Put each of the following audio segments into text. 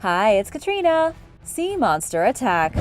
Hi, it's Katrina. Sea monster attack.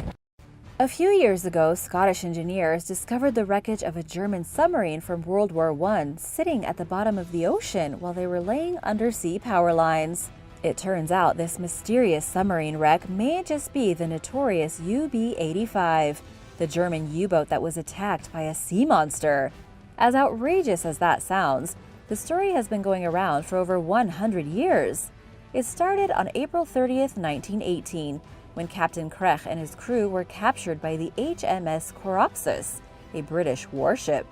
A few years ago, Scottish engineers discovered the wreckage of a German submarine from World War I sitting at the bottom of the ocean while they were laying undersea power lines. It turns out this mysterious submarine wreck may just be the notorious UB-85, the German U-boat that was attacked by a sea monster. As outrageous as that sounds, the story has been going around for over 100 years. It started on April 30th, 1918, when Captain Krech and his crew were captured by the HMS Coropsus, a British warship.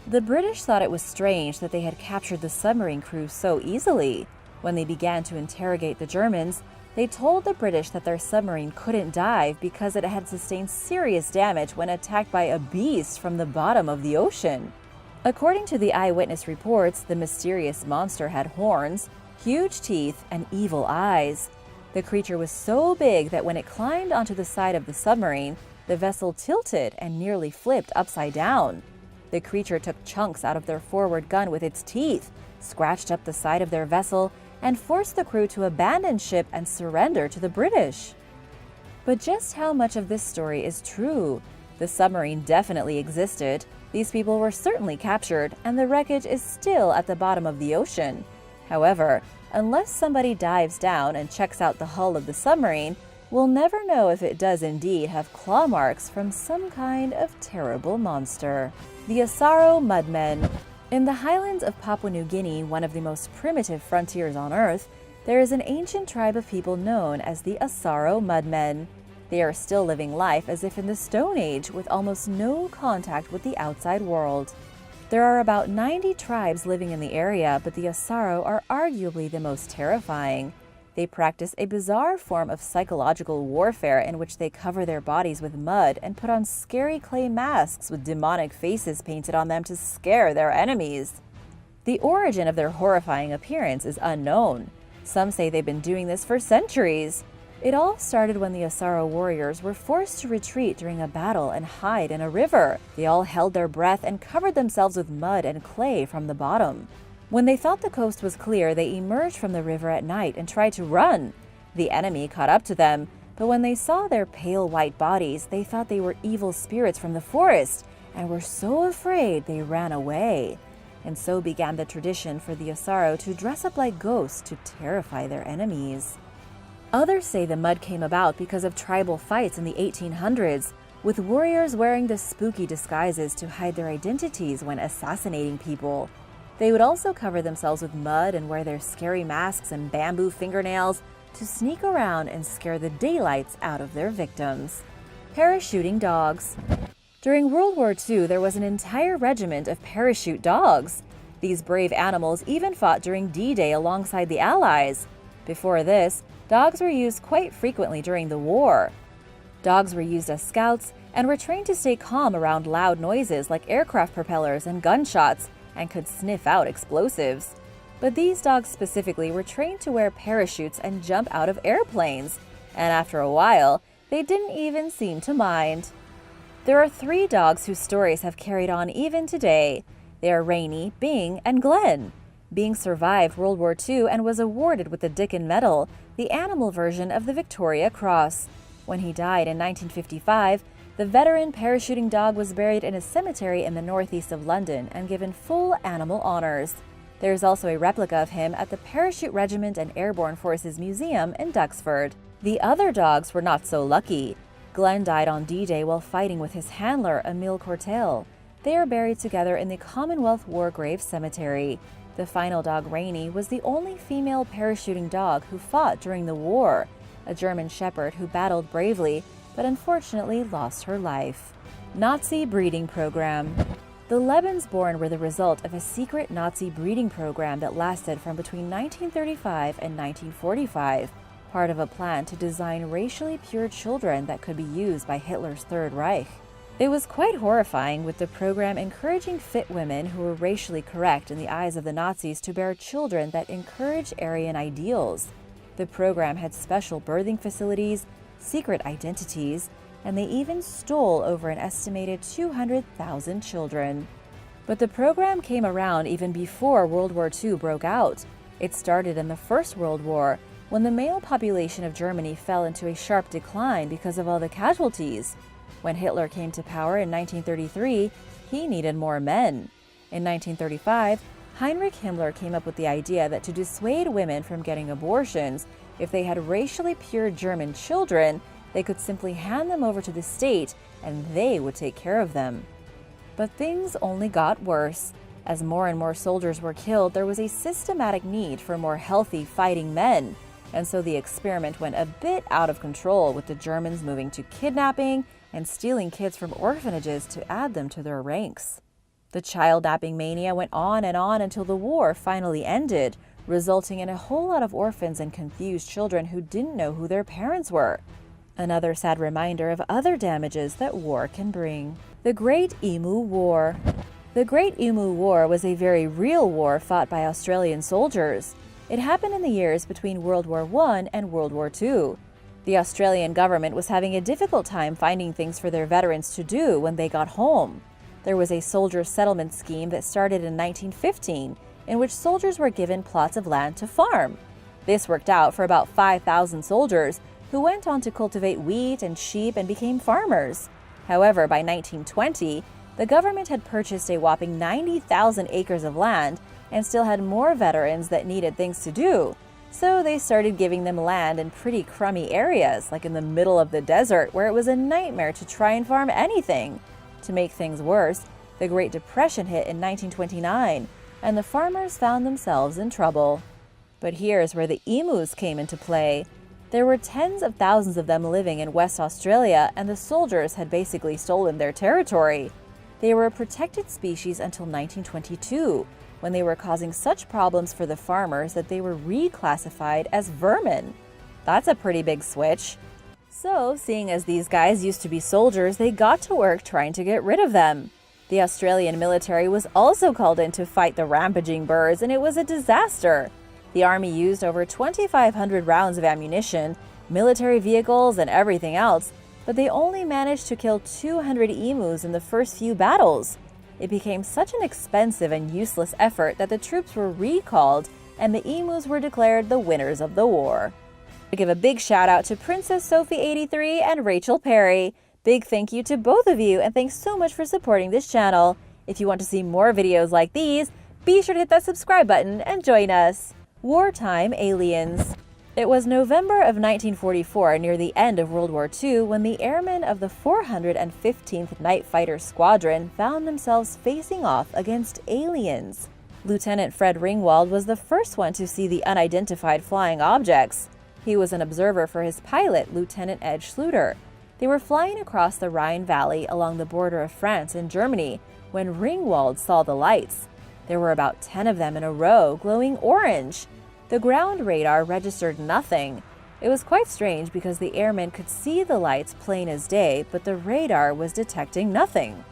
The British thought it was strange that they had captured the submarine crew so easily. When they began to interrogate the Germans, they told the British that their submarine couldn't dive because it had sustained serious damage when attacked by a beast from the bottom of the ocean. According to the eyewitness reports, the mysterious monster had horns, huge teeth, and evil eyes. The creature was so big that when it climbed onto the side of the submarine, the vessel tilted and nearly flipped upside down. The creature took chunks out of their forward gun with its teeth, scratched up the side of their vessel, and forced the crew to abandon ship and surrender to the British. But just how much of this story is true? The submarine definitely existed, these people were certainly captured, and the wreckage is still at the bottom of the ocean. However, unless somebody dives down and checks out the hull of the submarine, we'll never know if it does indeed have claw marks from some kind of terrible monster. The Asaro Mudmen. In the highlands of Papua New Guinea, one of the most primitive frontiers on Earth, there is an ancient tribe of people known as the Asaro Mudmen. They are still living life as if in the Stone Age, with almost no contact with the outside world. There are about 90 tribes living in the area, but the Asaro are arguably the most terrifying. They practice a bizarre form of psychological warfare in which they cover their bodies with mud and put on scary clay masks with demonic faces painted on them to scare their enemies. The origin of their horrifying appearance is unknown. Some say they've been doing this for centuries. It all started when the Asaro warriors were forced to retreat during a battle and hide in a river. They all held their breath and covered themselves with mud and clay from the bottom. When they thought the coast was clear, they emerged from the river at night and tried to run. The enemy caught up to them, but when they saw their pale white bodies, they thought they were evil spirits from the forest and were so afraid they ran away. And so began the tradition for the Asaro to dress up like ghosts to terrify their enemies. Others say the mud came about because of tribal fights in the 1800s, with warriors wearing the spooky disguises to hide their identities when assassinating people. They would also cover themselves with mud and wear their scary masks and bamboo fingernails to sneak around and scare the daylights out of their victims. Parachuting dogs. During World War II, there was an entire regiment of parachute dogs. These brave animals even fought during D-Day alongside the Allies. Before this, dogs were used quite frequently during the war. Dogs were used as scouts and were trained to stay calm around loud noises like aircraft propellers and gunshots, and could sniff out explosives. But these dogs specifically were trained to wear parachutes and jump out of airplanes, and after a while, they didn't even seem to mind. There are 3 dogs whose stories have carried on even today. They are Rainy, Bing, and Glenn. Bing survived World War II and was awarded with the Dickin Medal, the animal version of the Victoria Cross. When he died in 1955, the veteran parachuting dog was buried in a cemetery in the northeast of London and given full animal honors. There is also a replica of him at the Parachute Regiment and Airborne Forces Museum in Duxford. The other dogs were not so lucky. Glenn died on D-Day while fighting with his handler, Emile Cortel. They are buried together in the Commonwealth War Grave Cemetery. The final dog, Rainy, was the only female parachuting dog who fought during the war, a German shepherd who battled bravely but unfortunately lost her life. Nazi breeding program. The Lebensborn were the result of a secret Nazi breeding program that lasted from between 1935 and 1945, part of a plan to design racially pure children that could be used by Hitler's Third Reich. It was quite horrifying, with the program encouraging fit women who were racially correct in the eyes of the Nazis to bear children that encouraged Aryan ideals. The program had special birthing facilities, secret identities, and they even stole over an estimated 200,000 children. But the program came around even before World War II broke out. It started in the First World War, when the male population of Germany fell into a sharp decline because of all the casualties. When Hitler came to power in 1933, he needed more men. In 1935, Heinrich Himmler came up with the idea that to dissuade women from getting abortions, if they had racially pure German children, they could simply hand them over to the state and they would take care of them. But things only got worse. As more and more soldiers were killed, there was a systematic need for more healthy fighting men, and so the experiment went a bit out of control, with the Germans moving to kidnapping and stealing kids from orphanages to add them to their ranks. The child-napping mania went on until the war finally ended, resulting in a whole lot of orphans and confused children who didn't know who their parents were. Another sad reminder of other damages that war can bring. The Great Emu War. The Great Emu War was a very real war fought by Australian soldiers. It happened in the years between World War I and World War II. The Australian government was having a difficult time finding things for their veterans to do when they got home. There was a soldier settlement scheme that started in 1915, in which soldiers were given plots of land to farm. This worked out for about 5,000 soldiers, who went on to cultivate wheat and sheep and became farmers. However, by 1920, the government had purchased a whopping 90,000 acres of land and still had more veterans that needed things to do. So they started giving them land in pretty crummy areas, like in the middle of the desert, where it was a nightmare to try and farm anything. To make things worse, the Great Depression hit in 1929, and the farmers found themselves in trouble. But here's where the emus came into play. There were tens of thousands of them living in West Australia, and the soldiers had basically stolen their territory. They were a protected species until 1922, when they were causing such problems for the farmers that they were reclassified as vermin. That's a pretty big switch. So, seeing as these guys used to be soldiers, they got to work trying to get rid of them. The Australian military was also called in to fight the rampaging birds, and it was a disaster. The army used over 2,500 rounds of ammunition, military vehicles, and everything else, but they only managed to kill 200 emus in the first few battles. It became such an expensive and useless effort that the troops were recalled, and the emus were declared the winners of the war. I give a big shout out to Princess Sophie 83 and Rachel Perry. Big thank you to both of you, and thanks so much for supporting this channel. If you want to see more videos like these, be sure to hit that subscribe button and join us. Wartime aliens. It was November of 1944, near the end of World War II, when the airmen of the 415th Night Fighter Squadron found themselves facing off against aliens. Lieutenant Fred Ringwald was the first one to see the unidentified flying objects. He was an observer for his pilot, Lieutenant Ed Schluter. They were flying across the Rhine Valley along the border of France and Germany when Ringwald saw the lights. There were about 10 of them in a row, glowing orange. The ground radar registered nothing. It was quite strange because the airmen could see the lights plain as day, but the radar was detecting nothing.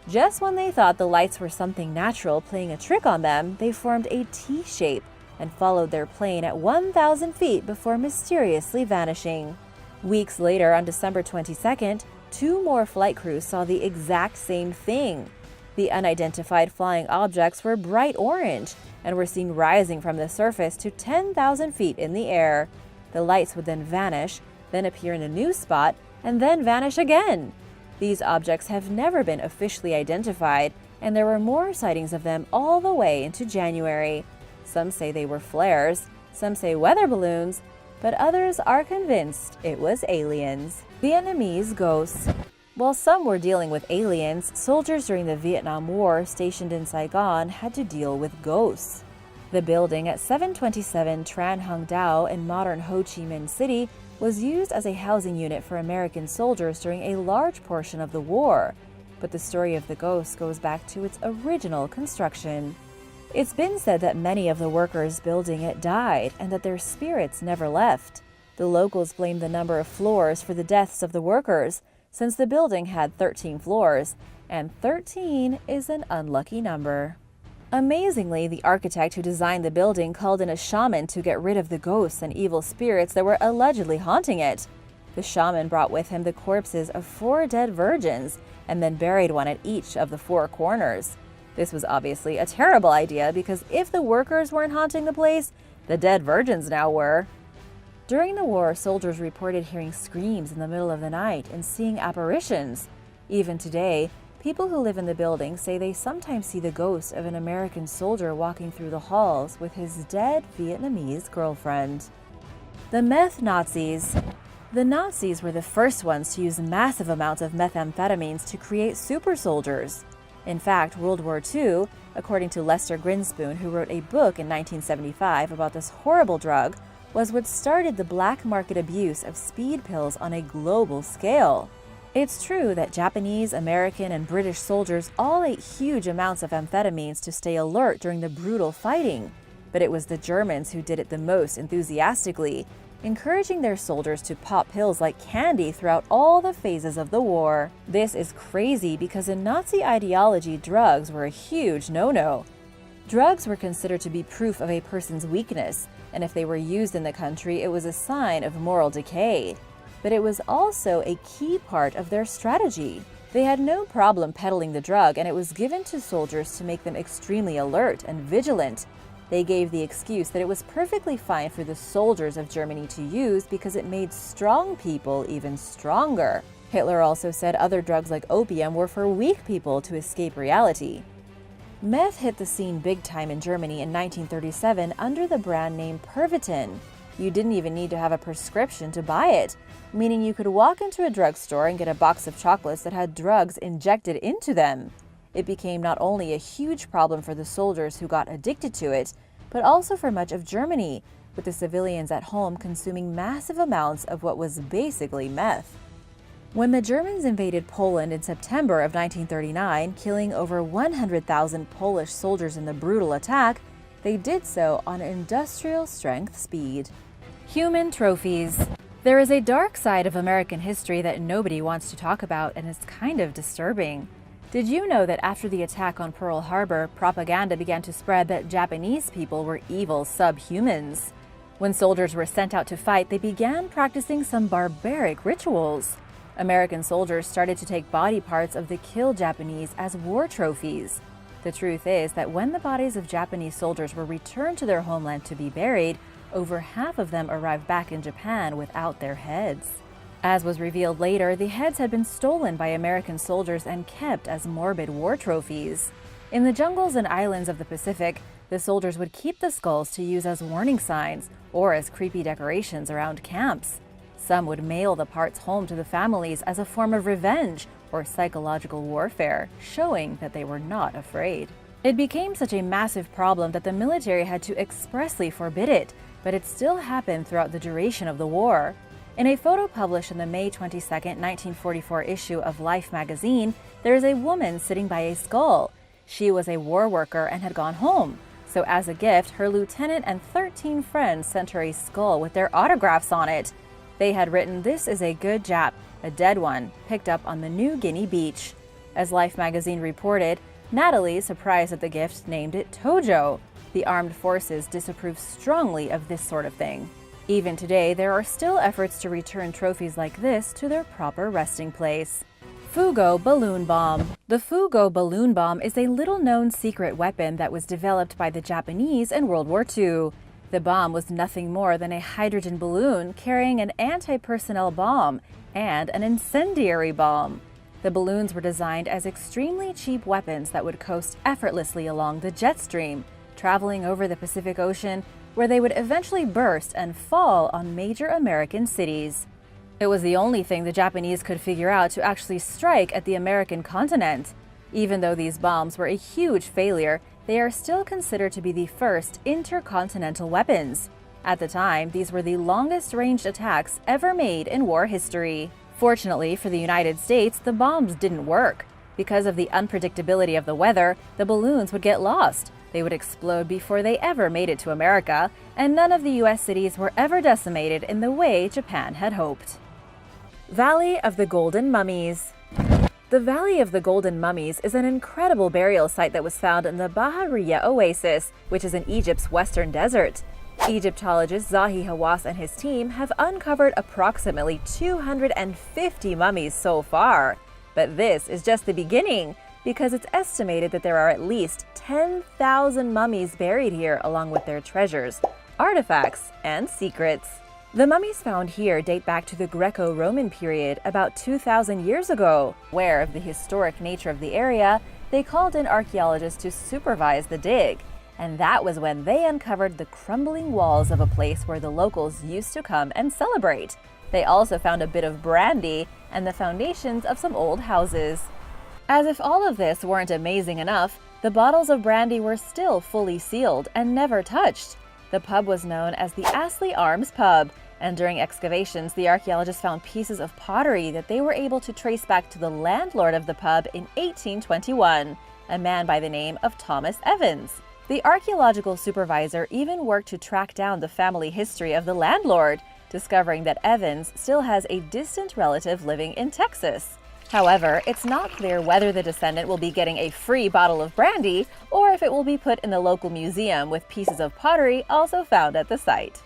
Just when they thought the lights were something natural playing a trick on them, they formed a T shape and followed their plane at 1,000 feet before mysteriously vanishing. Weeks later, on December 22nd, 2 more flight crews saw the exact same thing. The unidentified flying objects were bright orange and were seen rising from the surface to 10,000 feet in the air. The lights would then vanish, then appear in a new spot, and then vanish again. These objects have never been officially identified, and there were more sightings of them all the way into January. Some say they were flares, some say weather balloons, but others are convinced it was aliens. Vietnamese ghosts. While some were dealing with aliens, soldiers during the Vietnam War stationed in Saigon had to deal with ghosts. The building at 727 Tran Hung Dao in modern Ho Chi Minh City was used as a housing unit for American soldiers during a large portion of the war, but the story of the ghosts goes back to its original construction. It's been said that many of the workers building it died and that their spirits never left. The locals blame the number of floors for the deaths of the workers, since the building had 13 floors, and 13 is an unlucky number. Amazingly, the architect who designed the building called in a shaman to get rid of the ghosts and evil spirits that were allegedly haunting it. The shaman brought with him the corpses of 4 dead virgins and then buried one at each of the 4 corners. This was obviously a terrible idea because if the workers weren't haunting the place, the dead virgins now were. During the war, soldiers reported hearing screams in the middle of the night and seeing apparitions. Even today, people who live in the building say they sometimes see the ghost of an American soldier walking through the halls with his dead Vietnamese girlfriend. The meth Nazis. The Nazis were the first ones to use massive amounts of methamphetamines to create super soldiers. In fact, World War II, according to Lester Grinspoon, who wrote a book in 1975 about this horrible drug, was what started the black market abuse of speed pills on a global scale. It's true that Japanese, American, and British soldiers all ate huge amounts of amphetamines to stay alert during the brutal fighting, but it was the Germans who did it the most enthusiastically, encouraging their soldiers to pop pills like candy throughout all the phases of the war. This is crazy because in Nazi ideology, drugs were a huge no-no. Drugs were considered to be proof of a person's weakness, and if they were used in the country, it was a sign of moral decay. But it was also a key part of their strategy. They had no problem peddling the drug, and it was given to soldiers to make them extremely alert and vigilant. They gave the excuse that it was perfectly fine for the soldiers of Germany to use because it made strong people even stronger. Hitler also said other drugs like opium were for weak people to escape reality. Meth hit the scene big time in Germany in 1937 under the brand name Pervitin. You didn't even need to have a prescription to buy it, meaning you could walk into a drugstore and get a box of chocolates that had drugs injected into them. It became not only a huge problem for the soldiers who got addicted to it, but also for much of Germany, with the civilians at home consuming massive amounts of what was basically meth. When the Germans invaded Poland in September of 1939, killing over 100,000 Polish soldiers in the brutal attack, they did so on industrial-strength speed. Human trophies. There is a dark side of American history that nobody wants to talk about, and it's kind of disturbing. Did you know that after the attack on Pearl Harbor, propaganda began to spread that Japanese people were evil subhumans? When soldiers were sent out to fight, they began practicing some barbaric rituals. American soldiers started to take body parts of the killed Japanese as war trophies. The truth is that when the bodies of Japanese soldiers were returned to their homeland to be buried, over half of them arrived back in Japan without their heads. As was revealed later, the heads had been stolen by American soldiers and kept as morbid war trophies. In the jungles and islands of the Pacific, the soldiers would keep the skulls to use as warning signs or as creepy decorations around camps. Some would mail the parts home to the families as a form of revenge or psychological warfare, showing that they were not afraid. It became such a massive problem that the military had to expressly forbid it, but it still happened throughout the duration of the war. In a photo published in the May 22, 1944 issue of Life magazine, there is a woman sitting by a skull. She was a war worker and had gone home. So as a gift, her lieutenant and 13 friends sent her a skull with their autographs on it. They had written, "This is a good Jap, a dead one, picked up on the New Guinea beach." As Life magazine reported, Natalie, surprised at the gift, named it Tojo. The armed forces disapproved strongly of this sort of thing. Even today, there are still efforts to return trophies like this to their proper resting place. Fugo balloon bomb. The Fugo balloon bomb is a little-known secret weapon that was developed by the Japanese in World War II. The bomb was nothing more than a hydrogen balloon carrying an anti-personnel bomb and an incendiary bomb. The balloons were designed as extremely cheap weapons that would coast effortlessly along the jet stream, traveling over the Pacific Ocean, where they would eventually burst and fall on major American cities. It was the only thing the Japanese could figure out to actually strike at the American continent. Even though these bombs were a huge failure, they are still considered to be the first intercontinental weapons. At the time, these were the longest-ranged attacks ever made in war history. Fortunately for the United States, the bombs didn't work. Because of the unpredictability of the weather, the balloons would get lost. They would explode before they ever made it to America, and none of the U.S. cities were ever decimated in the way Japan had hoped. Valley of the Golden Mummies. The Valley of the Golden Mummies is an incredible burial site that was found in the Bahariya Oasis, which is in Egypt's western desert. Egyptologist Zahi Hawass and his team have uncovered approximately 250 mummies so far. But this is just the beginning, because it's estimated that there are at least 10,000 mummies buried here along with their treasures, artifacts, and secrets. The mummies found here date back to the Greco-Roman period about 2,000 years ago. Aware of the historic nature of the area, they called in archaeologists to supervise the dig. And that was when they uncovered the crumbling walls of a place where the locals used to come and celebrate. They also found a bit of brandy and the foundations of some old houses. As if all of this weren't amazing enough, the bottles of brandy were still fully sealed and never touched. The pub was known as the Astley Arms Pub, and during excavations, the archaeologists found pieces of pottery that they were able to trace back to the landlord of the pub in 1821, a man by the name of Thomas Evans. The archaeological supervisor even worked to track down the family history of the landlord, discovering that Evans still has a distant relative living in Texas. However, it's not clear whether the descendant will be getting a free bottle of brandy or if it will be put in the local museum with pieces of pottery also found at the site.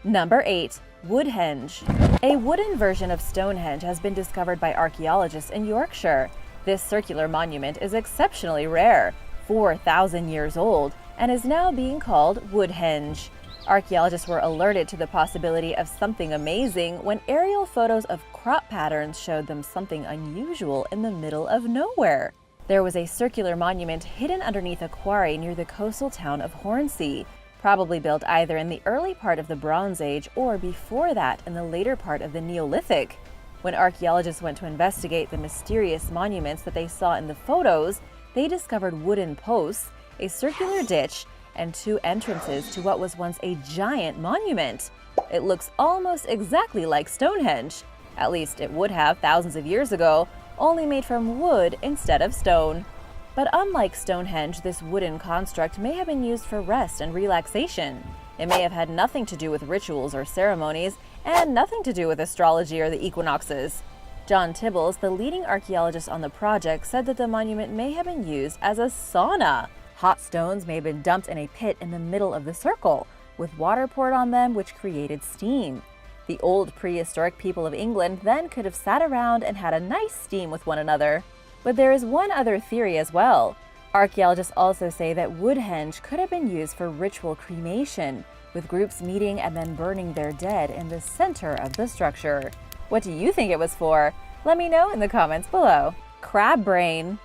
Number 8. Woodhenge. A wooden version of Stonehenge has been discovered by archaeologists in Yorkshire. This circular monument is exceptionally rare, 4,000 years old, and is now being called Woodhenge. Archaeologists were alerted to the possibility of something amazing when aerial photos of crop patterns showed them something unusual in the middle of nowhere. There was a circular monument hidden underneath a quarry near the coastal town of Hornsea, probably built either in the early part of the Bronze Age or before that in the later part of the Neolithic. When archaeologists went to investigate the mysterious monuments that they saw in the photos, they discovered wooden posts, a circular ditch, and 2 entrances to what was once a giant monument. It looks almost exactly like Stonehenge. At least it would have thousands of years ago, only made from wood instead of stone. But unlike Stonehenge, this wooden construct may have been used for rest and relaxation. It may have had nothing to do with rituals or ceremonies, and nothing to do with astrology or the equinoxes. John Tibbles, the leading archaeologist on the project, said that the monument may have been used as a sauna. Hot stones may have been dumped in a pit in the middle of the circle, with water poured on them which created steam. The old prehistoric people of England then could have sat around and had a nice steam with one another. But there is one other theory as well. Archaeologists also say that Woodhenge could have been used for ritual cremation, with groups meeting and then burning their dead in the center of the structure. What do you think it was for? Let me know in the comments below. Crab brain.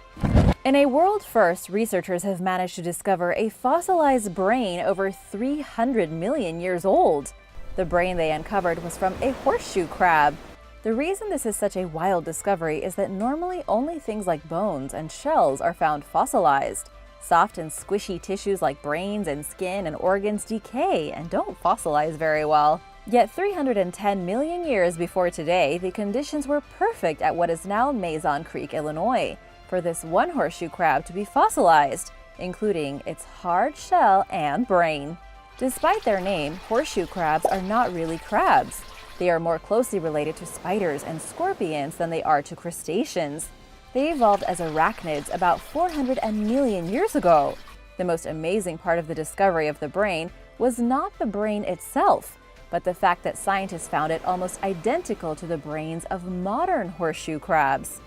In a world first, researchers have managed to discover a fossilized brain over 300 million years old. The brain they uncovered was from a horseshoe crab. The reason this is such a wild discovery is that normally only things like bones and shells are found fossilized. Soft and squishy tissues like brains and skin and organs decay and don't fossilize very well. Yet 310 million years before today, the conditions were perfect at what is now Mason Creek, Illinois, for this one horseshoe crab to be fossilized, including its hard shell and brain. Despite their name, horseshoe crabs are not really crabs. They are more closely related to spiders and scorpions than they are to crustaceans. They evolved as arachnids about 400 million years ago. The most amazing part of the discovery of the brain was not the brain itself, but the fact that scientists found it almost identical to the brains of modern horseshoe crabs.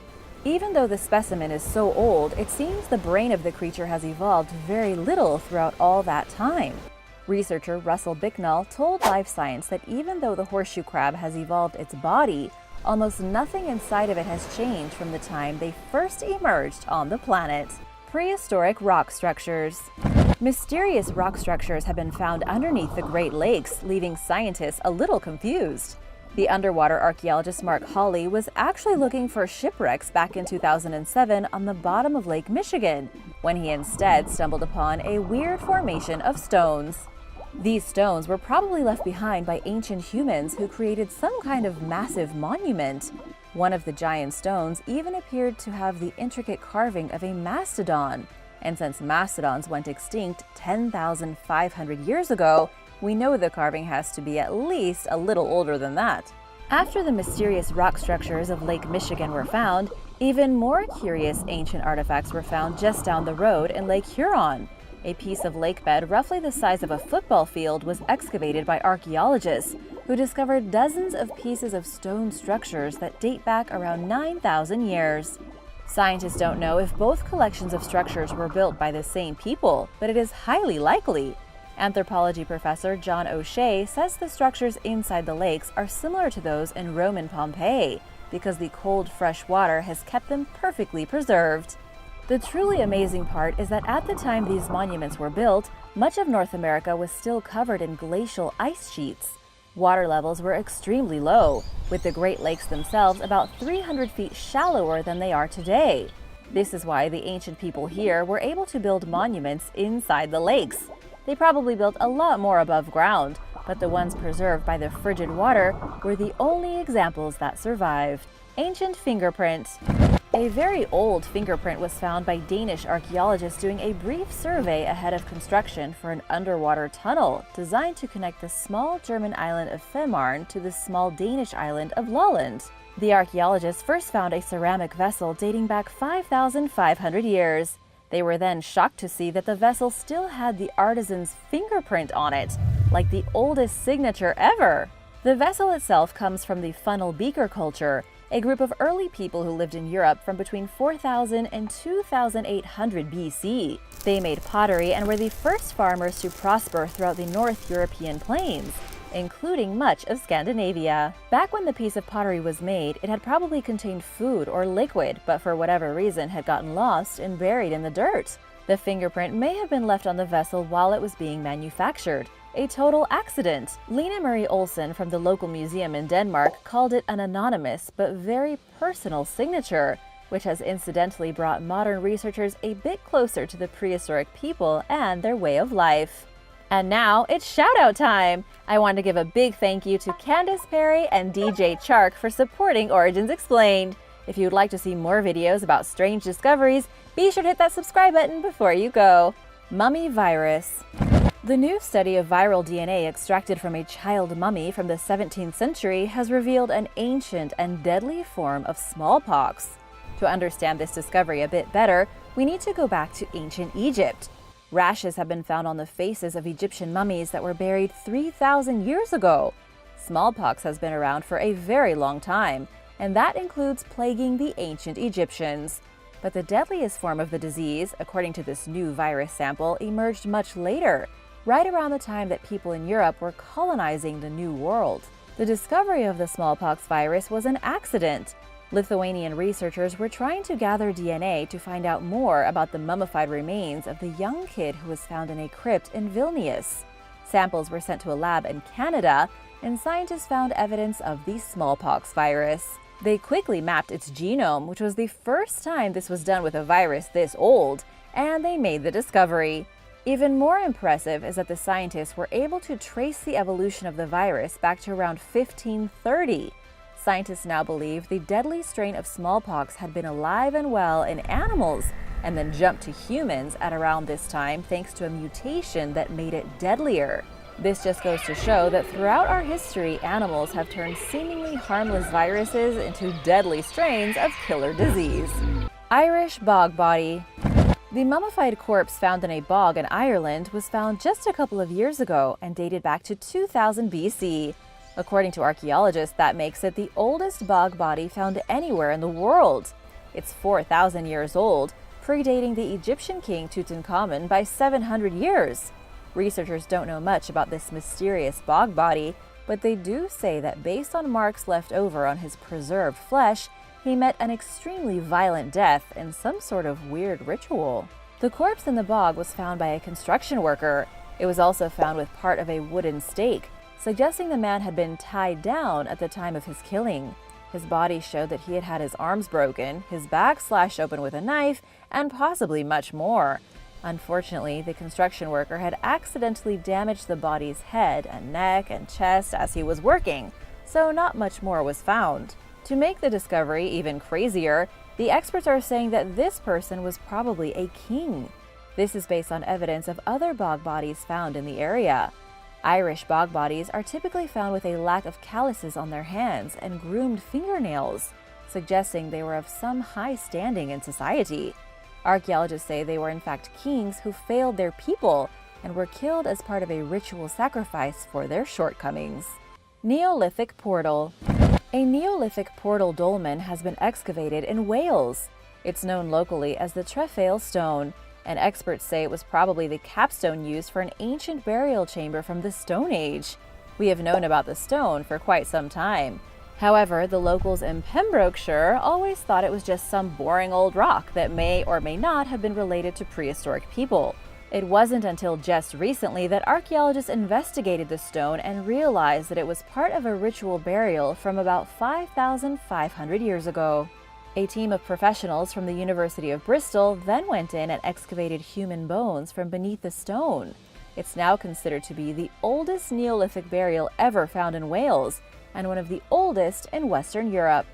Even though the specimen is so old, it seems the brain of the creature has evolved very little throughout all that time. Researcher Russell Bicknell told Life Science that even though the horseshoe crab has evolved its body, almost nothing inside of it has changed from the time they first emerged on the planet. Prehistoric rock structures. Mysterious rock structures have been found underneath the Great Lakes, leaving scientists a little confused. The underwater archaeologist Mark Hawley was actually looking for shipwrecks back in 2007 on the bottom of Lake Michigan, when he instead stumbled upon a weird formation of stones. These stones were probably left behind by ancient humans who created some kind of massive monument. One of the giant stones even appeared to have the intricate carving of a mastodon. And since mastodons went extinct 10,500 years ago, we know the carving has to be at least a little older than that. After the mysterious rock structures of Lake Michigan were found, even more curious ancient artifacts were found just down the road in Lake Huron. A piece of lake bed roughly the size of a football field was excavated by archaeologists, who discovered dozens of pieces of stone structures that date back around 9,000 years. Scientists don't know if both collections of structures were built by the same people, but it is highly likely. Anthropology professor John O'Shea says the structures inside the lakes are similar to those in Roman Pompeii because the cold, fresh water has kept them perfectly preserved. The truly amazing part is that at the time these monuments were built, much of North America was still covered in glacial ice sheets. Water levels were extremely low, with the Great Lakes themselves about 300 feet shallower than they are today. This is why the ancient people here were able to build monuments inside the lakes. They probably built a lot more above ground, but the ones preserved by the frigid water were the only examples that survived. Ancient fingerprints. A very old fingerprint was found by Danish archaeologists doing a brief survey ahead of construction for an underwater tunnel designed to connect the small German island of Fehmarn to the small Danish island of Lolland. The archaeologists first found a ceramic vessel dating back 5,500 years. They were then shocked to see that the vessel still had the artisan's fingerprint on it, like the oldest signature ever. The vessel itself comes from the funnel beaker culture, a group of early people who lived in Europe from between 4000 and 2800 BC. They made pottery and were the first farmers to prosper throughout the North European plains, including much of Scandinavia. Back when the piece of pottery was made, it had probably contained food or liquid, but for whatever reason had gotten lost and buried in the dirt. The fingerprint may have been left on the vessel while it was being manufactured. A total accident. Lena Marie Olsen from the local museum in Denmark called it an anonymous but very personal signature, which has incidentally brought modern researchers a bit closer to the prehistoric people and their way of life. And now it's shout-out time! I want to give a big thank you to Candace Perry and DJ Chark for supporting Origins Explained. If you'd like to see more videos about strange discoveries, be sure to hit that subscribe button before you go. Mummy virus. The new study of viral DNA extracted from a child mummy from the 17th century has revealed an ancient and deadly form of smallpox. To understand this discovery a bit better, we need to go back to ancient Egypt. Rashes have been found on the faces of Egyptian mummies that were buried 3,000 years ago. Smallpox has been around for a very long time, and that includes plaguing the ancient Egyptians. But the deadliest form of the disease, according to this new virus sample, emerged much later, right around the time that people in Europe were colonizing the New World. The discovery of the smallpox virus was an accident. Lithuanian researchers were trying to gather DNA to find out more about the mummified remains of the young kid who was found in a crypt in Vilnius. Samples were sent to a lab in Canada, and scientists found evidence of the smallpox virus. They quickly mapped its genome, which was the first time this was done with a virus this old, and they made the discovery. Even more impressive is that the scientists were able to trace the evolution of the virus back to around 1530. Scientists now believe the deadly strain of smallpox had been alive and well in animals and then jumped to humans at around this time thanks to a mutation that made it deadlier. This just goes to show that throughout our history, animals have turned seemingly harmless viruses into deadly strains of killer disease. Irish bog body. The mummified corpse found in a bog in Ireland was found just a couple of years ago and dated back to 2000 BC. According to archaeologists, that makes it the oldest bog body found anywhere in the world. It's 4,000 years old, predating the Egyptian king Tutankhamun by 700 years. Researchers don't know much about this mysterious bog body, but they do say that based on marks left over on his preserved flesh, he met an extremely violent death in some sort of weird ritual. The corpse in the bog was found by a construction worker. It was also found with part of a wooden stake, suggesting the man had been tied down at the time of his killing. His body showed that he had had his arms broken, his back slashed open with a knife, and possibly much more. Unfortunately, the construction worker had accidentally damaged the body's head and neck and chest as he was working, so not much more was found. To make the discovery even crazier, the experts are saying that this person was probably a king. This is based on evidence of other bog bodies found in the area. Irish bog bodies are typically found with a lack of calluses on their hands and groomed fingernails, suggesting they were of some high standing in society. Archaeologists say they were in fact kings who failed their people and were killed as part of a ritual sacrifice for their shortcomings. Neolithic portal. A Neolithic portal dolmen has been excavated in Wales. It's known locally as the Trefail Stone, and experts say it was probably the capstone used for an ancient burial chamber from the Stone Age. We have known about the stone for quite some time. However, the locals in Pembrokeshire always thought it was just some boring old rock that may or may not have been related to prehistoric people. It wasn't until just recently that archaeologists investigated the stone and realized that it was part of a ritual burial from about 5,500 years ago. A team of professionals from the University of Bristol then went in and excavated human bones from beneath the stone. It's now considered to be the oldest Neolithic burial ever found in Wales, and one of the oldest in Western Europe.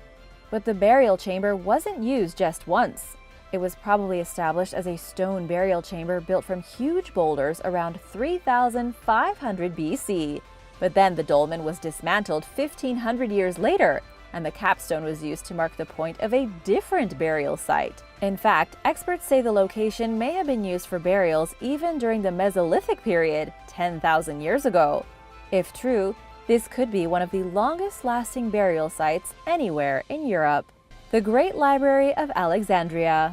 But the burial chamber wasn't used just once. It was probably established as a stone burial chamber built from huge boulders around 3,500 BC. But then the dolmen was dismantled 1,500 years later, and the capstone was used to mark the point of a different burial site. In fact, experts say the location may have been used for burials even during the Mesolithic period, 10,000 years ago. If true, this could be one of the longest-lasting burial sites anywhere in Europe. The Great Library of Alexandria.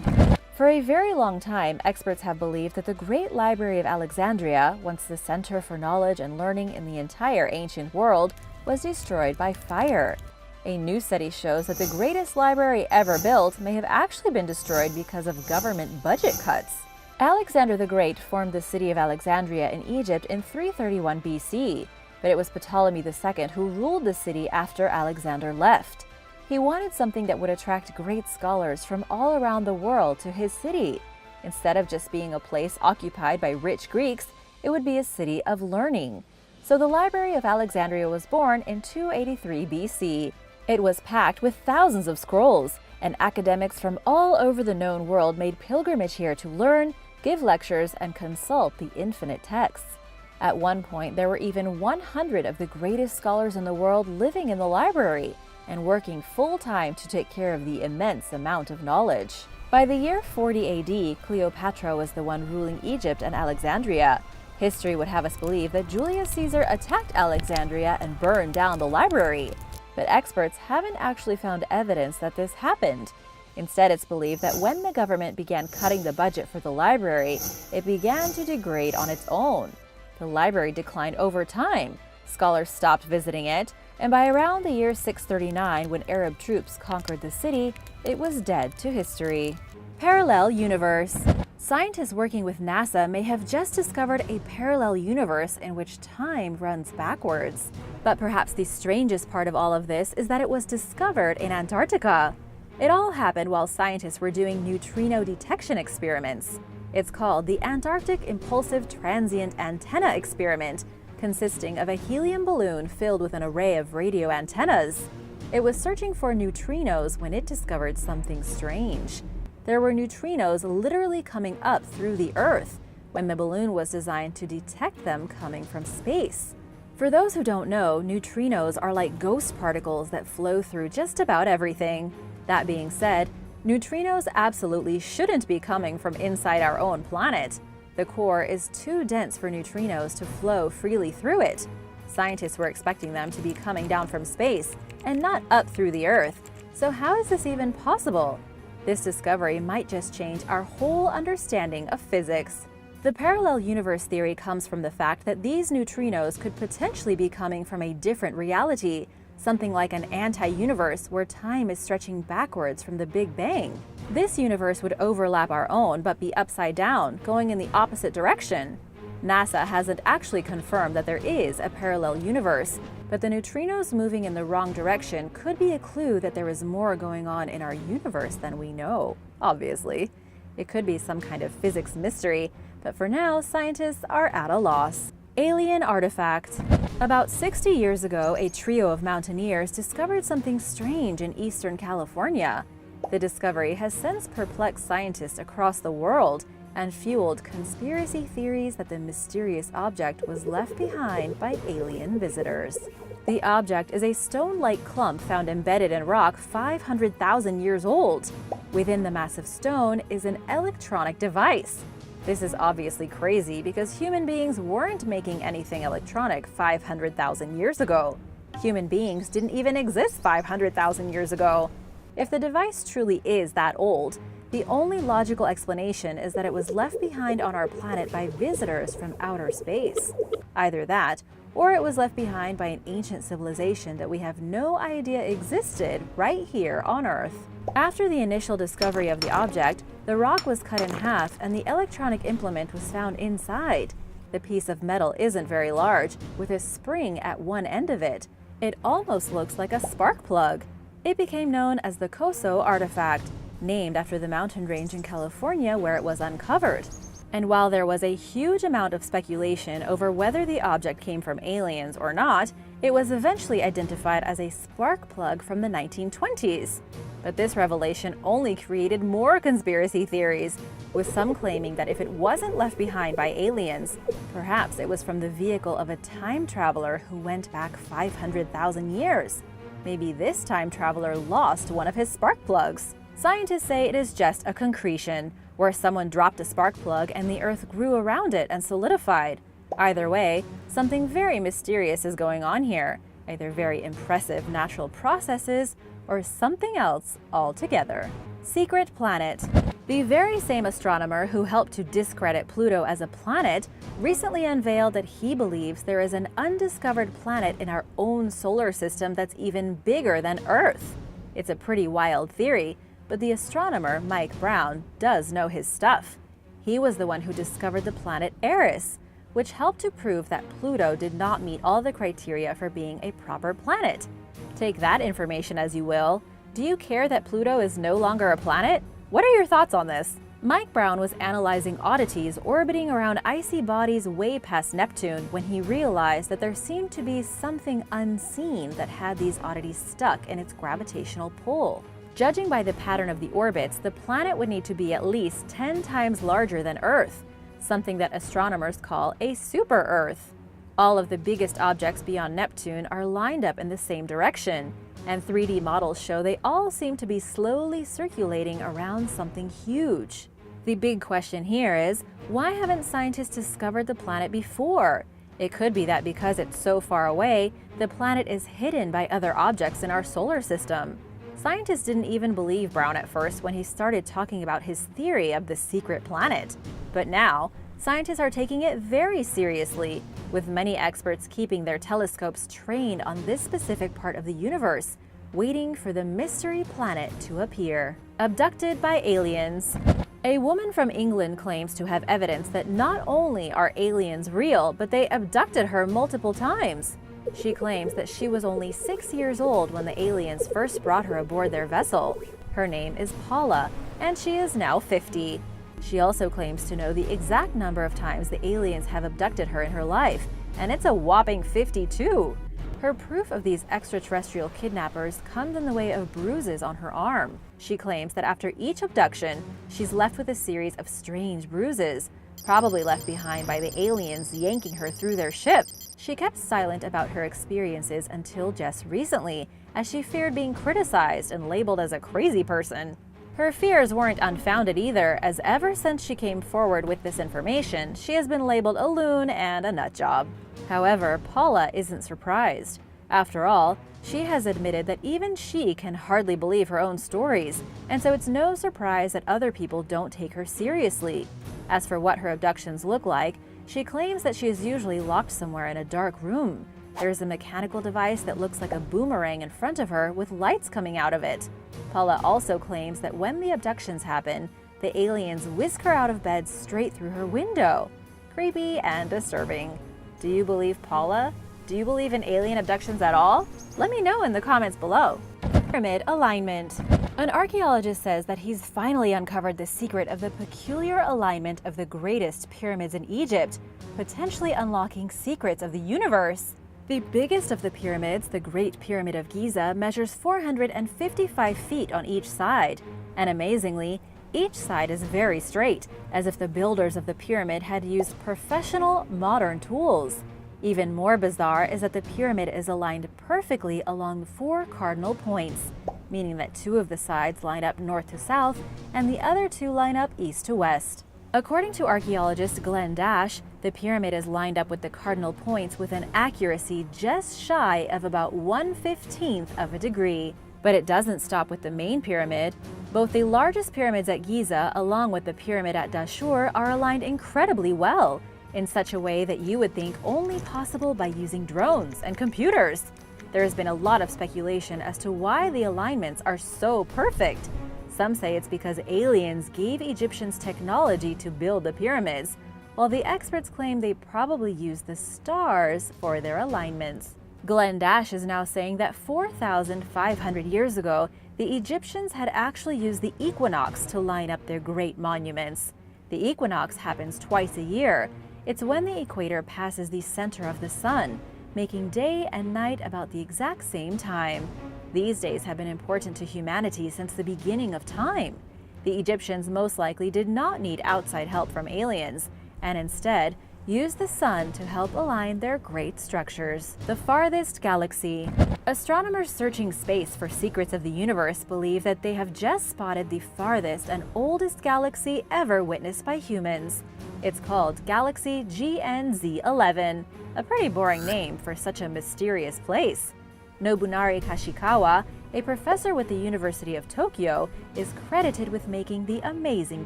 For a very long time, experts have believed that the Great Library of Alexandria, once the center for knowledge and learning in the entire ancient world, was destroyed by fire. A new study shows that the greatest library ever built may have actually been destroyed because of government budget cuts. Alexander the Great formed the city of Alexandria in Egypt in 331 BC, but it was Ptolemy II who ruled the city after Alexander left. He wanted something that would attract great scholars from all around the world to his city. Instead of just being a place occupied by rich Greeks, it would be a city of learning. So the Library of Alexandria was born in 283 BC. It was packed with thousands of scrolls, and academics from all over the known world made pilgrimage here to learn, give lectures, and consult the infinite texts. At one point, there were even 100 of the greatest scholars in the world living in the library and working full-time to take care of the immense amount of knowledge. By the year 40 AD, Cleopatra was the one ruling Egypt and Alexandria. History would have us believe that Julius Caesar attacked Alexandria and burned down the library. But experts haven't actually found evidence that this happened. Instead, it's believed that when the government began cutting the budget for the library, it began to degrade on its own. The library declined over time. Scholars stopped visiting it, and by around the year 639, when Arab troops conquered the city, it was dead to history. Parallel universe. Scientists working with NASA may have just discovered a parallel universe in which time runs backwards. But perhaps the strangest part of all of this is that it was discovered in Antarctica. It all happened while scientists were doing neutrino detection experiments. It's called the Antarctic Impulsive Transient Antenna Experiment, consisting of a helium balloon filled with an array of radio antennas. It was searching for neutrinos when it discovered something strange. There were neutrinos literally coming up through the Earth when the balloon was designed to detect them coming from space. For those who don't know, neutrinos are like ghost particles that flow through just about everything. That being said, neutrinos absolutely shouldn't be coming from inside our own planet. The core is too dense for neutrinos to flow freely through it. Scientists were expecting them to be coming down from space and not up through the Earth. So how is this even possible? This discovery might just change our whole understanding of physics. The parallel universe theory comes from the fact that these neutrinos could potentially be coming from a different reality, something like an anti-universe where time is stretching backwards from the Big Bang. This universe would overlap our own but be upside down, going in the opposite direction. NASA hasn't actually confirmed that there is a parallel universe, but the neutrinos moving in the wrong direction could be a clue that there is more going on in our universe than we know, obviously. It could be some kind of physics mystery, but for now, scientists are at a loss. Alien artifact. About 60 years ago, a trio of mountaineers discovered something strange in eastern California. The discovery has since perplexed scientists across the world and fueled conspiracy theories that the mysterious object was left behind by alien visitors. The object is a stone-like clump found embedded in rock 500,000 years old. Within the massive stone is an electronic device. This is obviously crazy because human beings weren't making anything electronic 500,000 years ago. Human beings didn't even exist 500,000 years ago. If the device truly is that old, The only logical explanation is that it was left behind on our planet by visitors from outer space. Either that, or it was left behind by an ancient civilization that we have no idea existed right here on Earth. After the initial discovery of the object, the rock was cut in half and the electronic implement was found inside. The piece of metal isn't very large, with a spring at one end of it. It almost looks like a spark plug. It became known as the Coso artifact, named after the mountain range in California where it was uncovered. And while there was a huge amount of speculation over whether the object came from aliens or not, it was eventually identified as a spark plug from the 1920s. But this revelation only created more conspiracy theories, with some claiming that if it wasn't left behind by aliens, perhaps it was from the vehicle of a time traveler who went back 500,000 years. Maybe this time traveler lost one of his spark plugs. Scientists say it is just a concretion, where someone dropped a spark plug and the Earth grew around it and solidified. Either way, something very mysterious is going on here, either very impressive natural processes or something else altogether. Secret planet. The very same astronomer who helped to discredit Pluto as a planet recently unveiled that he believes there is an undiscovered planet in our own solar system that's even bigger than Earth. It's a pretty wild theory, but the astronomer, Mike Brown, does know his stuff. He was the one who discovered the planet Eris, which helped to prove that Pluto did not meet all the criteria for being a proper planet. Take that information as you will. Do you care that Pluto is no longer a planet? What are your thoughts on this? Mike Brown was analyzing oddities orbiting around icy bodies way past Neptune when he realized that there seemed to be something unseen that had these oddities stuck in its gravitational pull. Judging by the pattern of the orbits, the planet would need to be at least 10 times larger than Earth, something that astronomers call a super-Earth. All of the biggest objects beyond Neptune are lined up in the same direction, and 3D models show they all seem to be slowly circulating around something huge. The big question here is, why haven't scientists discovered the planet before? It could be that because it's so far away, the planet is hidden by other objects in our solar system. Scientists didn't even believe Brown at first when he started talking about his theory of the secret planet. But now, scientists are taking it very seriously, with many experts keeping their telescopes trained on this specific part of the universe, waiting for the mystery planet to appear. Abducted by aliens. A woman from England claims to have evidence that not only are aliens real, but they abducted her multiple times. She claims that she was only 6 years old when the aliens first brought her aboard their vessel. Her name is Paula, and she is now 50. She also claims to know the exact number of times the aliens have abducted her in her life, and it's a whopping 52. Her proof of these extraterrestrial kidnappers comes in the way of bruises on her arm. She claims that after each abduction, she's left with a series of strange bruises, probably left behind by the aliens yanking her through their ship. She kept silent about her experiences until just recently, as she feared being criticized and labeled as a crazy person. Her fears weren't unfounded either, as ever since she came forward with this information, she has been labeled a loon and a nutjob. However, Paula isn't surprised. After all, she has admitted that even she can hardly believe her own stories, and so it's no surprise that other people don't take her seriously. As for what her abductions look like, she claims that she is usually locked somewhere in a dark room. There's a mechanical device that looks like a boomerang in front of her with lights coming out of it. Paula also claims that when the abductions happen, the aliens whisk her out of bed straight through her window. Creepy and disturbing. Do you believe Paula? Do you believe in alien abductions at all? Let me know in the comments below. Pyramid alignment. An archaeologist says that he's finally uncovered the secret of the peculiar alignment of the greatest pyramids in Egypt, potentially unlocking secrets of the universe. The biggest of the pyramids, the Great Pyramid of Giza, measures 455 feet on each side, and amazingly, each side is very straight, as if the builders of the pyramid had used professional, modern tools. Even more bizarre is that the pyramid is aligned perfectly along 4 cardinal points, meaning that 2 of the sides line up north to south and the other 2 line up east to west. According to archaeologist Glenn Dash, the pyramid is lined up with the cardinal points with an accuracy just shy of about 1/15 of a degree. But it doesn't stop with the main pyramid. Both the largest pyramids at Giza along with the pyramid at Dashur are aligned incredibly well, in such a way that you would think only possible by using drones and computers. There has been a lot of speculation as to why the alignments are so perfect. Some say it's because aliens gave Egyptians technology to build the pyramids, while the experts claim they probably used the stars for their alignments. Glenn Dash is now saying that 4,500 years ago, the Egyptians had actually used the equinox to line up their great monuments. The equinox happens twice a year. It's when the equator passes the center of the sun, making day and night about the exact same time. These days have been important to humanity since the beginning of time. The Egyptians most likely did not need outside help from aliens, and instead used the sun to help align their great structures. The farthest galaxy. Astronomers searching space for secrets of the universe believe that they have just spotted the farthest and oldest galaxy ever witnessed by humans. It's called Galaxy GNZ11, a pretty boring name for such a mysterious place. Nobunari Kashikawa, a professor with the University of Tokyo, is credited with making the amazing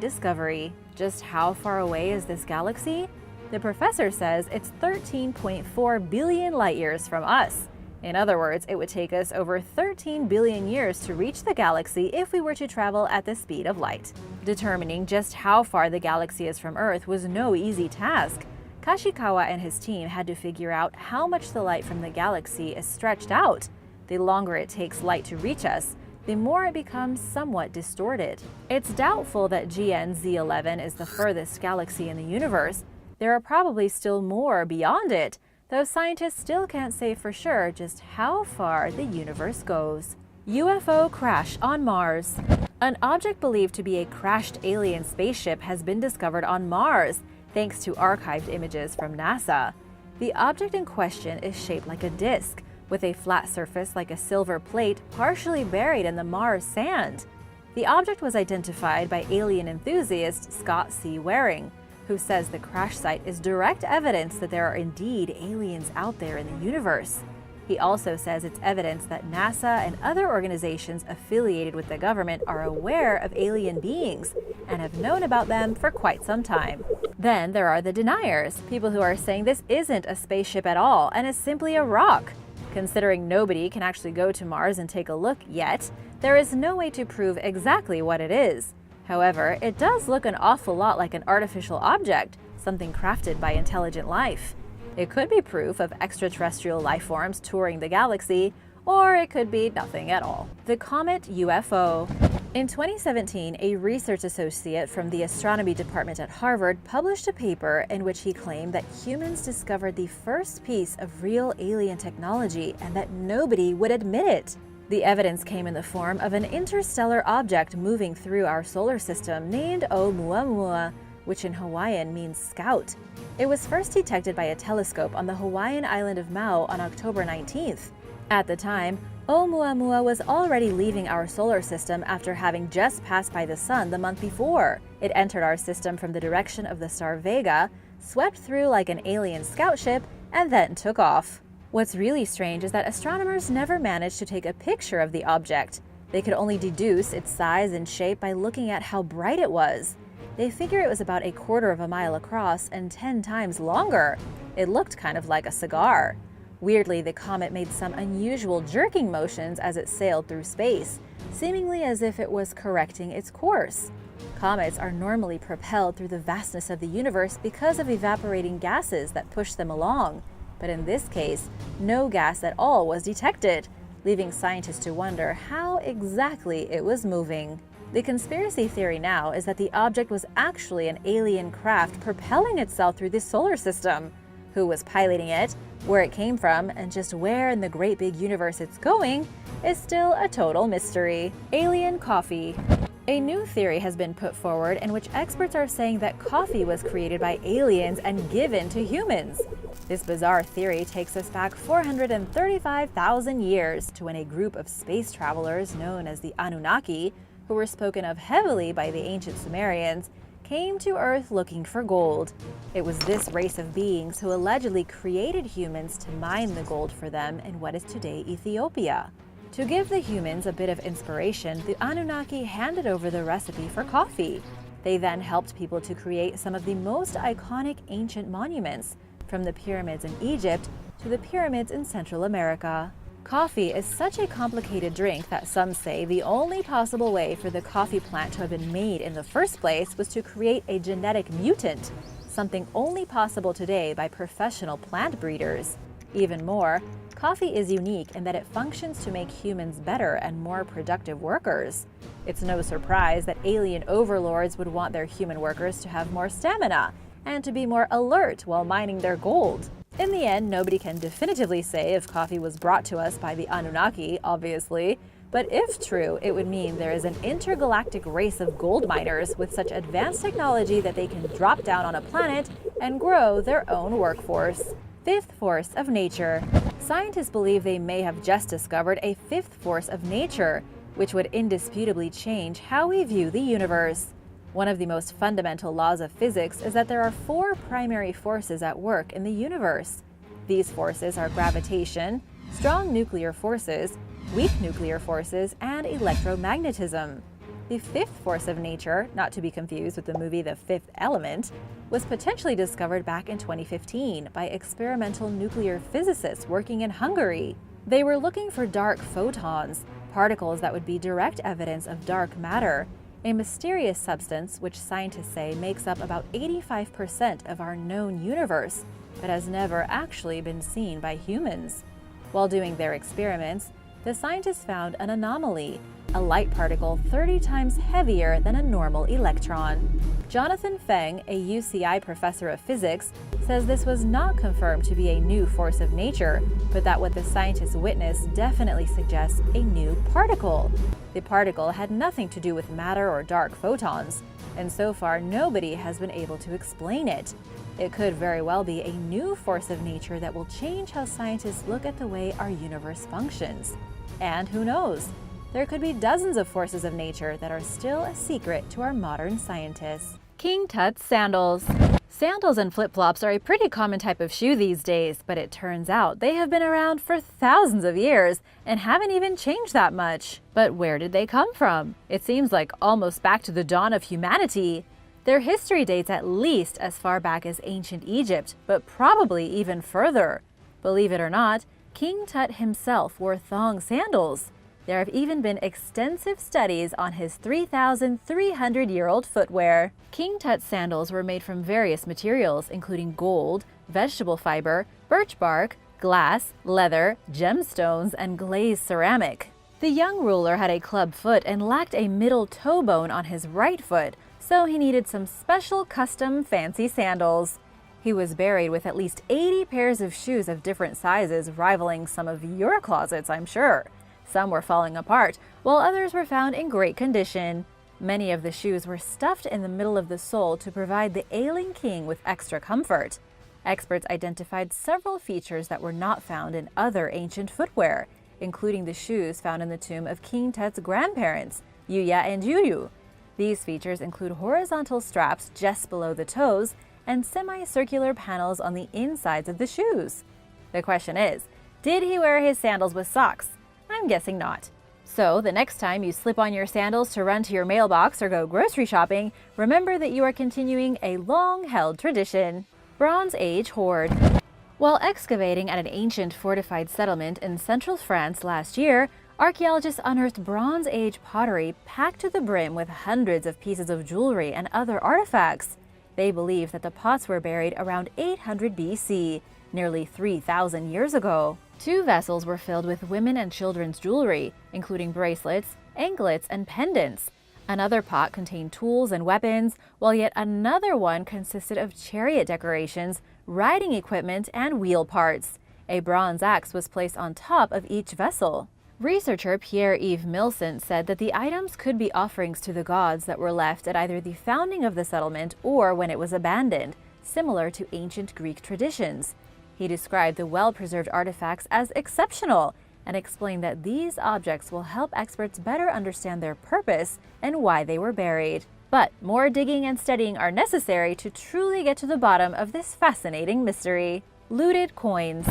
discovery. Just how far away is this galaxy? The professor says it's 13.4 billion light-years from us. In other words, it would take us over 13 billion years to reach the galaxy if we were to travel at the speed of light. Determining just how far the galaxy is from Earth was no easy task. Kashikawa and his team had to figure out how much the light from the galaxy is stretched out. The longer it takes light to reach us, the more it becomes somewhat distorted. It's doubtful that GNZ11 is the furthest galaxy in the universe. There are probably still more beyond it, though scientists still can't say for sure just how far the universe goes. UFO crash on Mars. An object believed to be a crashed alien spaceship has been discovered on Mars, thanks to archived images from NASA. The object in question is shaped like a disc, with a flat surface like a silver plate partially buried in the Mars sand. The object was identified by alien enthusiast Scott C. Waring, who says the crash site is direct evidence that there are indeed aliens out there in the universe. He also says it's evidence that NASA and other organizations affiliated with the government are aware of alien beings and have known about them for quite some time. Then there are the deniers, people who are saying this isn't a spaceship at all and is simply a rock. Considering nobody can actually go to Mars and take a look yet, there is no way to prove exactly what it is. However, it does look an awful lot like an artificial object, something crafted by intelligent life. It could be proof of extraterrestrial life forms touring the galaxy, or it could be nothing at all. The comet UFO. In 2017, a research associate from the astronomy department at Harvard published a paper in which he claimed that humans discovered the first piece of real alien technology and that nobody would admit it. The evidence came in the form of an interstellar object moving through our solar system named Oumuamua, which in Hawaiian means scout. It was first detected by a telescope on the Hawaiian island of Maui on October 19th. At the time, Oumuamua was already leaving our solar system after having just passed by the sun the month before. It entered our system from the direction of the star Vega, swept through like an alien scout ship, and then took off. What's really strange is that astronomers never managed to take a picture of the object. They could only deduce its size and shape by looking at how bright it was. They figure it was about 1/4 mile across and 10 times longer. It looked kind of like a cigar. Weirdly, the comet made some unusual jerking motions as it sailed through space, seemingly as if it was correcting its course. Comets are normally propelled through the vastness of the universe because of evaporating gases that push them along. But in this case, no gas at all was detected, leaving scientists to wonder how exactly it was moving. The conspiracy theory now is that the object was actually an alien craft propelling itself through the solar system. Who was piloting it, where it came from, and just where in the great big universe it's going is still a total mystery. Alien coffee. A new theory has been put forward in which experts are saying that coffee was created by aliens and given to humans. This bizarre theory takes us back 435,000 years to when a group of space travelers known as the Anunnaki, who were spoken of heavily by the ancient Sumerians, came to Earth looking for gold. It was this race of beings who allegedly created humans to mine the gold for them in what is today Ethiopia. To give the humans a bit of inspiration, the Anunnaki handed over the recipe for coffee. They then helped people to create some of the most iconic ancient monuments, from the pyramids in Egypt to the pyramids in Central America. Coffee is such a complicated drink that some say the only possible way for the coffee plant to have been made in the first place was to create a genetic mutant, something only possible today by professional plant breeders. Even more, coffee is unique in that it functions to make humans better and more productive workers. It's no surprise that alien overlords would want their human workers to have more stamina and to be more alert while mining their gold. In the end, nobody can definitively say if coffee was brought to us by the Anunnaki, obviously, but if true, it would mean there is an intergalactic race of gold miners with such advanced technology that they can drop down on a planet and grow their own workforce. Fifth force of nature. Scientists believe they may have just discovered a fifth force of nature, which would indisputably change how we view the universe. One of the most fundamental laws of physics is that there are four primary forces at work in the universe. These forces are gravitation, strong nuclear forces, weak nuclear forces, and electromagnetism. The fifth force of nature, not to be confused with the movie The Fifth Element, was potentially discovered back in 2015 by experimental nuclear physicists working in Hungary. They were looking for dark photons, particles that would be direct evidence of dark matter, a mysterious substance which scientists say makes up about 85% of our known universe, but has never actually been seen by humans. While doing their experiments, the scientists found an anomaly, a light particle 30 times heavier than a normal electron. Jonathan Feng, a UCI professor of physics, says this was not confirmed to be a new force of nature, but that what the scientists witnessed definitely suggests a new particle. The particle had nothing to do with matter or dark photons, and so far nobody has been able to explain it. It could very well be a new force of nature that will change how scientists look at the way our universe functions. And who knows? There could be dozens of forces of nature that are still a secret to our modern scientists. King Tut's sandals. Sandals and flip-flops are a pretty common type of shoe these days, but it turns out they have been around for thousands of years and haven't even changed that much. But where did they come from? It seems like almost back to the dawn of humanity. Their history dates at least as far back as ancient Egypt, but probably even further. Believe it or not, King Tut himself wore thong sandals. There have even been extensive studies on his 3,300-year-old footwear. King Tut's sandals were made from various materials, including gold, vegetable fiber, birch bark, glass, leather, gemstones, and glazed ceramic. The young ruler had a club foot and lacked a middle toe bone on his right foot, so he needed some special custom fancy sandals. He was buried with at least 80 pairs of shoes of different sizes, rivaling some of your closets, I'm sure. Some were falling apart, while others were found in great condition. Many of the shoes were stuffed in the middle of the sole to provide the ailing king with extra comfort. Experts identified several features that were not found in other ancient footwear, including the shoes found in the tomb of King Tut's grandparents, Yuya and Yuyu. These features include horizontal straps just below the toes and semicircular panels on the insides of the shoes. The question is, did he wear his sandals with socks? I'm guessing not. So, the next time you slip on your sandals to run to your mailbox or go grocery shopping, remember that you are continuing a long-held tradition. Bronze Age hoard. While excavating at an ancient fortified settlement in central France last year, archaeologists unearthed Bronze Age pottery packed to the brim with hundreds of pieces of jewelry and other artifacts. They believe that the pots were buried around 800 BC, nearly 3,000 years ago. 2 vessels were filled with women and children's jewelry, including bracelets, anklets, and pendants. Another pot contained tools and weapons, while yet another one consisted of chariot decorations, riding equipment, and wheel parts. A bronze axe was placed on top of each vessel. Researcher Pierre-Yves Milcent said that the items could be offerings to the gods that were left at either the founding of the settlement or when it was abandoned, similar to ancient Greek traditions. He described the well-preserved artifacts as exceptional and explained that these objects will help experts better understand their purpose and why they were buried. But more digging and studying are necessary to truly get to the bottom of this fascinating mystery. Looted coins.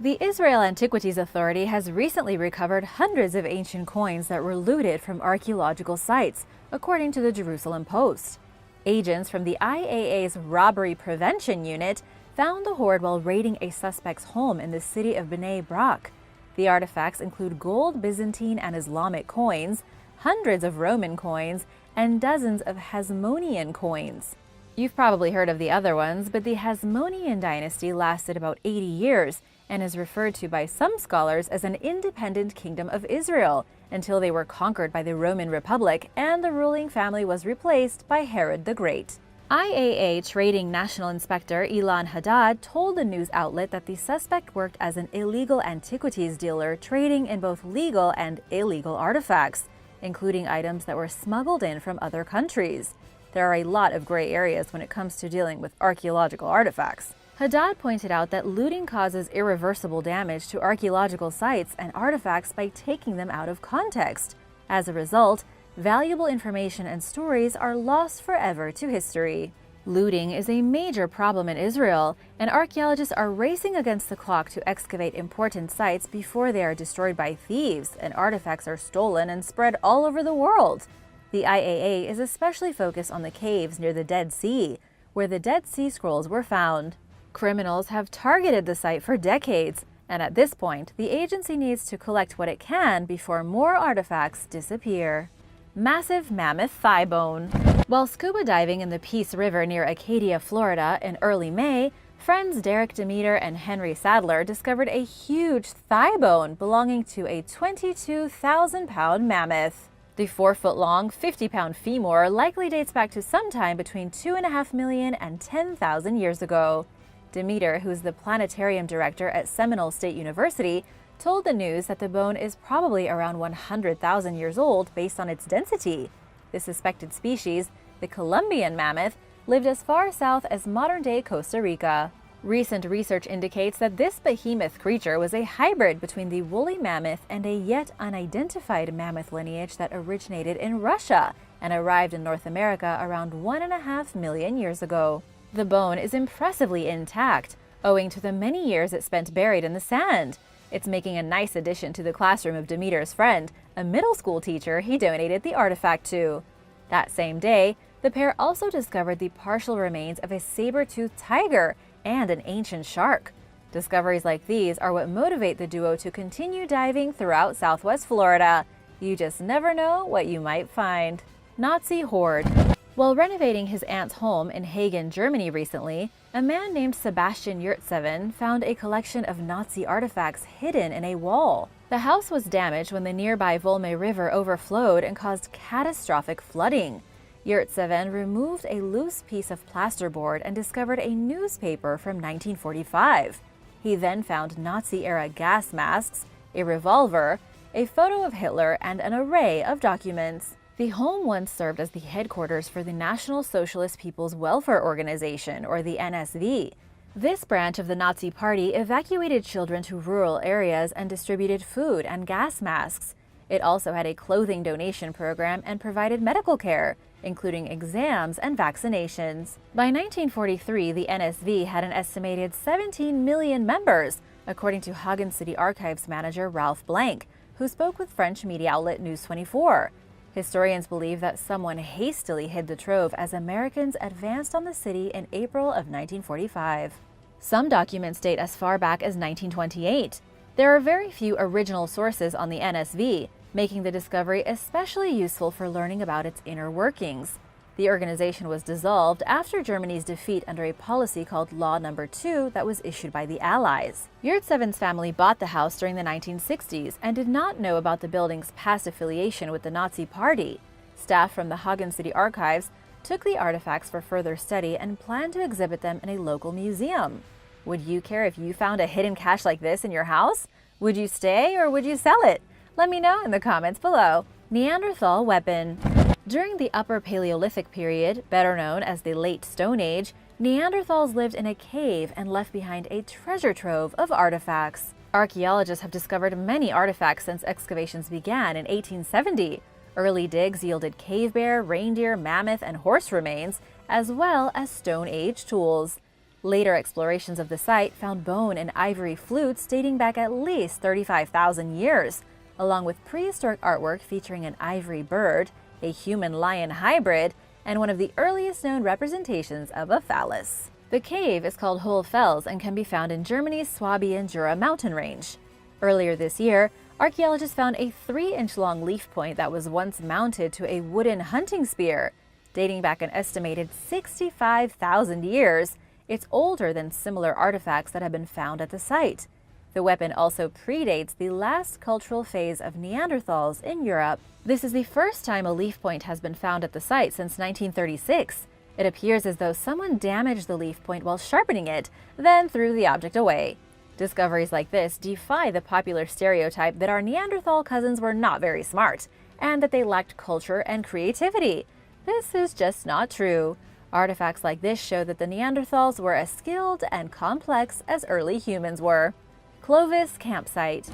The Israel Antiquities Authority has recently recovered hundreds of ancient coins that were looted from archaeological sites, according to the Jerusalem Post. Agents from the IAA's Robbery Prevention Unit found the hoard while raiding a suspect's home in the city of Bnei Brak. The artifacts include gold, Byzantine, and Islamic coins, hundreds of Roman coins, and dozens of Hasmonean coins. You've probably heard of the other ones, but the Hasmonean dynasty lasted about 80 years and is referred to by some scholars as an independent kingdom of Israel until they were conquered by the Roman Republic and the ruling family was replaced by Herod the Great. IAA Trading National Inspector Ilan Haddad told the news outlet that the suspect worked as an illegal antiquities dealer trading in both legal and illegal artifacts, including items that were smuggled in from other countries. There are a lot of gray areas when it comes to dealing with archaeological artifacts. Haddad pointed out that looting causes irreversible damage to archaeological sites and artifacts by taking them out of context. As a result, valuable information and stories are lost forever to history. Looting is a major problem in Israel, and archaeologists are racing against the clock to excavate important sites before they are destroyed by thieves and artifacts are stolen and spread all over the world. The IAA is especially focused on the caves near the Dead Sea, where the Dead Sea Scrolls were found. Criminals have targeted the site for decades, and at this point, the agency needs to collect what it can before more artifacts disappear. Massive mammoth thigh bone. While scuba diving in the Peace River near Acadia, Florida in early May, friends Derek Demeter and Henry Sadler discovered a huge thigh bone belonging to a 22,000-pound mammoth. The 4-foot-long, 50-pound femur likely dates back to sometime between 2.5 million and 10,000 years ago. Demeter, who is the planetarium director at Seminole State University, told the news that the bone is probably around 100,000 years old based on its density. The suspected species, the Columbian mammoth, lived as far south as modern-day Costa Rica. Recent research indicates that this behemoth creature was a hybrid between the woolly mammoth and a yet unidentified mammoth lineage that originated in Russia and arrived in North America around 1.5 million years ago. The bone is impressively intact, owing to the many years it spent buried in the sand. It's making a nice addition to the classroom of Demeter's friend, a middle school teacher he donated the artifact to. That same day, the pair also discovered the partial remains of a saber-toothed tiger and an ancient shark. Discoveries like these are what motivate the duo to continue diving throughout Southwest Florida. You just never know what you might find. Nazi hoard. While renovating his aunt's home in Hagen, Germany recently, a man named Sebastian Yurtseven found a collection of Nazi artifacts hidden in a wall. The house was damaged when the nearby Volme River overflowed and caused catastrophic flooding. Yurtseven removed a loose piece of plasterboard and discovered a newspaper from 1945. He then found Nazi-era gas masks, a revolver, a photo of Hitler, and an array of documents. The home once served as the headquarters for the National Socialist People's Welfare Organization, or the NSV. This branch of the Nazi Party evacuated children to rural areas and distributed food and gas masks. It also had a clothing donation program and provided medical care, including exams and vaccinations. By 1943, the NSV had an estimated 17 million members, according to Hagen City Archives manager Ralph Blank, who spoke with French media outlet News 24. Historians believe that someone hastily hid the trove as Americans advanced on the city in April of 1945. Some documents date as far back as 1928. There are very few original sources on the NSV, making the discovery especially useful for learning about its inner workings. The organization was dissolved after Germany's defeat under a policy called Law No. 2 that was issued by the Allies. Yurtseven's family bought the house during the 1960s and did not know about the building's past affiliation with the Nazi Party. Staff from the Hagen City Archives took the artifacts for further study and planned to exhibit them in a local museum. Would you care if you found a hidden cache like this in your house? Would you stay or would you sell it? Let me know in the comments below. Neanderthal weapon. During the Upper Paleolithic period, better known as the Late Stone Age, Neanderthals lived in a cave and left behind a treasure trove of artifacts. Archaeologists have discovered many artifacts since excavations began in 1870. Early digs yielded cave bear, reindeer, mammoth, and horse remains, as well as Stone Age tools. Later explorations of the site found bone and ivory flutes dating back at least 35,000 years, along with prehistoric artwork featuring an ivory bird, a human-lion hybrid, and one of the earliest known representations of a phallus. The cave is called Hohlfels and can be found in Germany's Swabian Jura mountain range. Earlier this year, archaeologists found a 3-inch long leaf point that was once mounted to a wooden hunting spear. Dating back an estimated 65,000 years, it's older than similar artifacts that have been found at the site. The weapon also predates the last cultural phase of Neanderthals in Europe. This is the first time a leaf point has been found at the site since 1936. It appears as though someone damaged the leaf point while sharpening it, then threw the object away. Discoveries like this defy the popular stereotype that our Neanderthal cousins were not very smart, and that they lacked culture and creativity. This is just not true. Artifacts like this show that the Neanderthals were as skilled and complex as early humans were. Clovis Campsite.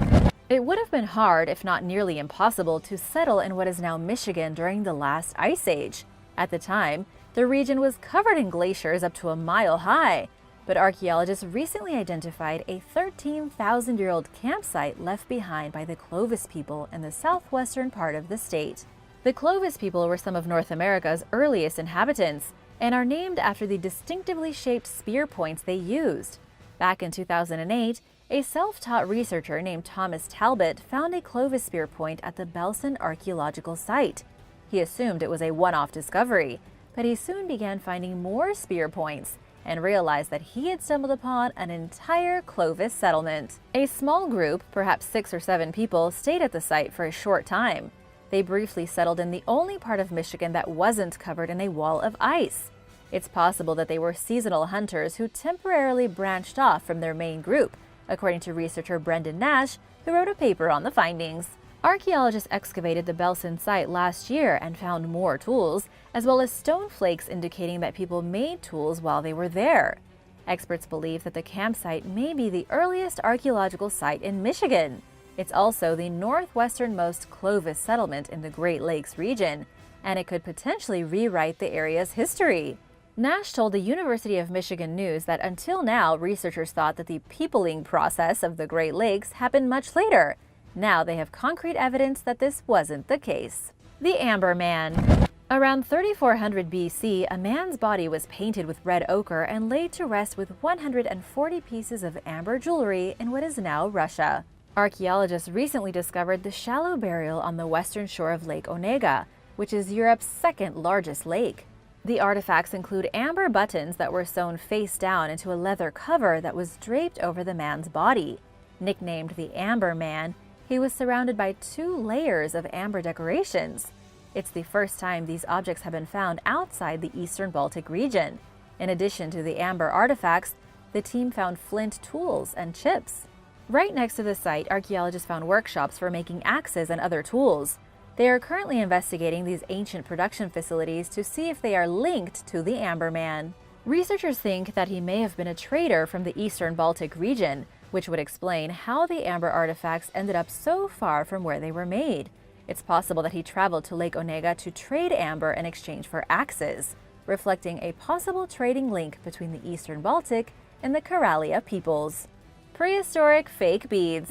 It would have been hard, if not nearly impossible, to settle in what is now Michigan during the last ice age. At the time, the region was covered in glaciers up to a mile high, but archaeologists recently identified a 13,000-year-old campsite left behind by the Clovis people in the southwestern part of the state. The Clovis people were some of North America's earliest inhabitants and are named after the distinctively shaped spear points they used. Back in 2008, a self-taught researcher named Thomas Talbot found a Clovis spear point at the Belsen archaeological site. He assumed it was a one-off discovery, but he soon began finding more spear points and realized that he had stumbled upon an entire Clovis settlement. A small group, perhaps 6 or 7 people, stayed at the site for a short time. They briefly settled in the only part of Michigan that wasn't covered in a wall of ice. It's possible that they were seasonal hunters who temporarily branched off from their main group, according to researcher Brendan Nash, who wrote a paper on the findings. Archaeologists excavated the Belsen site last year and found more tools, as well as stone flakes indicating that people made tools while they were there. Experts believe that the campsite may be the earliest archaeological site in Michigan. It's also the northwesternmost Clovis settlement in the Great Lakes region, and it could potentially rewrite the area's history. Nash told the University of Michigan News that until now, researchers thought that the peopling process of the Great Lakes happened much later. Now they have concrete evidence that this wasn't the case. The Amber Man. Around 3400 BC, a man's body was painted with red ochre and laid to rest with 140 pieces of amber jewelry in what is now Russia. Archaeologists recently discovered the shallow burial on the western shore of Lake Onega, which is Europe's second largest lake. The artifacts include amber buttons that were sewn face down into a leather cover that was draped over the man's body. Nicknamed the Amber Man, he was surrounded by 2 layers of amber decorations. It's the first time these objects have been found outside the eastern Baltic region. In addition to the amber artifacts, the team found flint tools and chips. Right next to the site, archaeologists found workshops for making axes and other tools. They are currently investigating these ancient production facilities to see if they are linked to the Amber Man. Researchers think that he may have been a trader from the eastern Baltic region, which would explain how the amber artifacts ended up so far from where they were made. It's possible that he traveled to Lake Onega to trade amber in exchange for axes, reflecting a possible trading link between the eastern Baltic and the Karalia peoples. Prehistoric fake beads.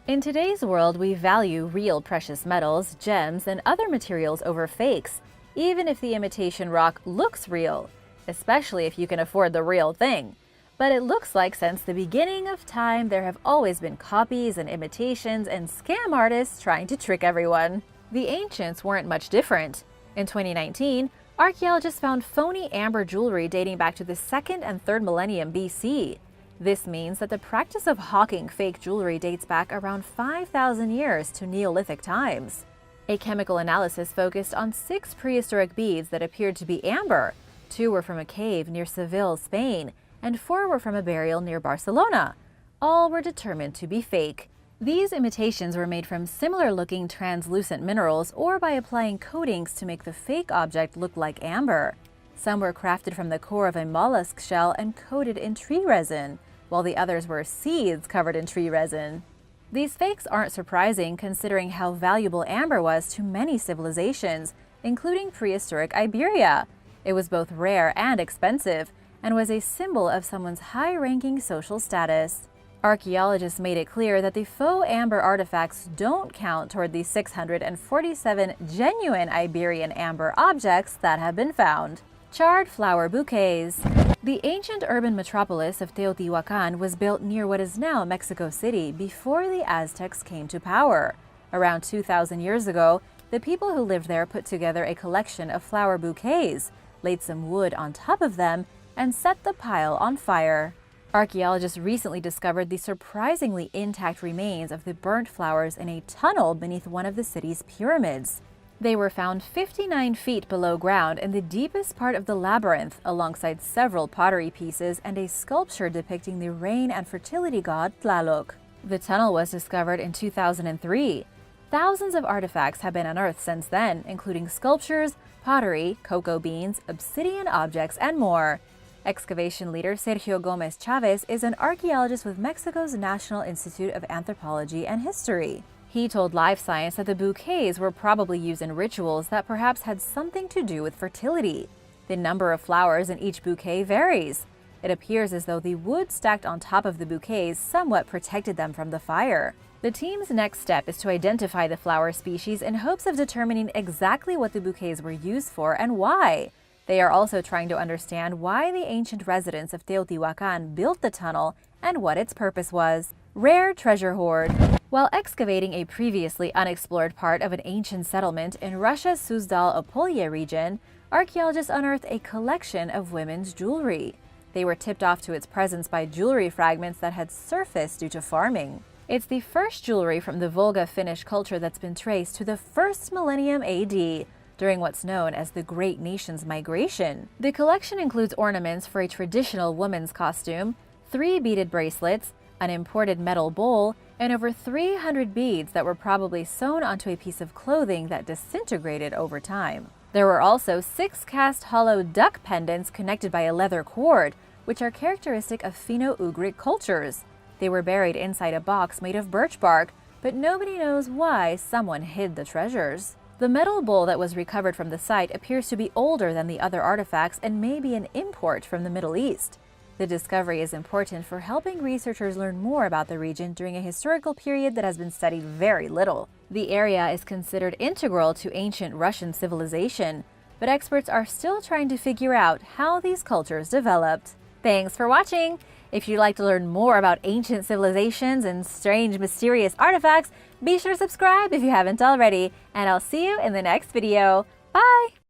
In today's world, we value real precious metals, gems, and other materials over fakes, even if the imitation rock looks real, especially if you can afford the real thing. But it looks like since the beginning of time, there have always been copies and imitations and scam artists trying to trick everyone. The ancients weren't much different. In 2019, archaeologists found phony amber jewelry dating back to the 2nd and 3rd millennium BC. This means that the practice of hawking fake jewelry dates back around 5,000 years to Neolithic times. A chemical analysis focused on 6 prehistoric beads that appeared to be amber. 2 were from a cave near Seville, Spain, and 4 were from a burial near Barcelona. All were determined to be fake. These imitations were made from similar-looking translucent minerals or by applying coatings to make the fake object look like amber. Some were crafted from the core of a mollusk shell and coated in tree resin, while the others were seeds covered in tree resin. These fakes aren't surprising considering how valuable amber was to many civilizations, including prehistoric Iberia. It was both rare and expensive, and was a symbol of someone's high-ranking social status. Archaeologists made it clear that the faux amber artifacts don't count toward the 647 genuine Iberian amber objects that have been found. Charred flower bouquets. The ancient urban metropolis of Teotihuacan was built near what is now Mexico City before the Aztecs came to power. Around 2,000 years ago, the people who lived there put together a collection of flower bouquets, laid some wood on top of them, and set the pile on fire. Archaeologists recently discovered the surprisingly intact remains of the burnt flowers in a tunnel beneath one of the city's pyramids. They were found 59 feet below ground in the deepest part of the labyrinth, alongside several pottery pieces and a sculpture depicting the rain and fertility god Tlaloc. The tunnel was discovered in 2003. Thousands of artifacts have been unearthed since then, including sculptures, pottery, cocoa beans, obsidian objects, and more. Excavation leader Sergio Gomez Chavez is an archaeologist with Mexico's National Institute of Anthropology and History. He told Live Science that the bouquets were probably used in rituals that perhaps had something to do with fertility. The number of flowers in each bouquet varies. It appears as though the wood stacked on top of the bouquets somewhat protected them from the fire. The team's next step is to identify the flower species in hopes of determining exactly what the bouquets were used for and why. They are also trying to understand why the ancient residents of Teotihuacan built the tunnel and what its purpose was. Rare treasure hoard. While excavating a previously unexplored part of an ancient settlement in Russia's Suzdal-Opolye region, archaeologists unearthed a collection of women's jewelry. They were tipped off to its presence by jewelry fragments that had surfaced due to farming. It's the first jewelry from the Volga-Finnish culture that's been traced to the 1st millennium AD, during what's known as the Great Nations Migration. The collection includes ornaments for a traditional woman's costume, 3 beaded bracelets, an imported metal bowl, and over 300 beads that were probably sewn onto a piece of clothing that disintegrated over time. There were also 6 cast hollow duck pendants connected by a leather cord, which are characteristic of Finno-Ugric cultures. They were buried inside a box made of birch bark, but nobody knows why someone hid the treasures. The metal bowl that was recovered from the site appears to be older than the other artifacts and may be an import from the Middle East. The discovery is important for helping researchers learn more about the region during a historical period that has been studied very little. The area is considered integral to ancient Russian civilization, but experts are still trying to figure out how these cultures developed. Thanks for watching! If you'd like to learn more about ancient civilizations and strange, mysterious artifacts, be sure to subscribe if you haven't already, and I'll see you in the next video. Bye!